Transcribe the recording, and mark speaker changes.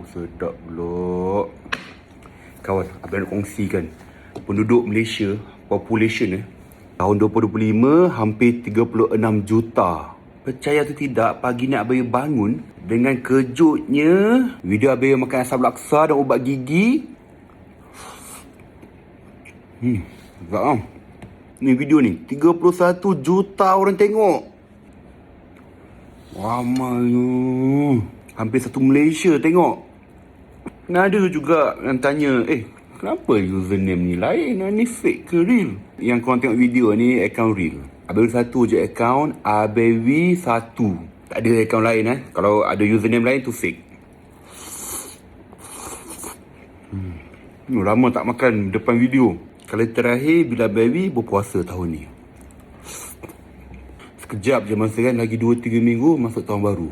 Speaker 1: Sedap pula. Kawan, abang nak kongsikan. Penduduk Malaysia, population tahun 2025 hampir 36 juta. Percaya atau tidak, pagi ni abang bangun dengan kejutnya video abang makan asam laksa dan ubat gigi. Sedap kan? Ni video ni 31 juta orang tengok. Ramai. Hampir satu Malaysia tengok. Ada juga yang tanya, kenapa username ni lain? Ni fake ke real? Yang korang tengok video ni account real. Abang satu je account, ABW1. Tak ada account lain Kalau ada username lain tu fake. Lama tak makan depan video. Kali terakhir bila baby berpuasa tahun ni. Sekejap je masa kan, lagi 2-3 minggu masuk tahun baru.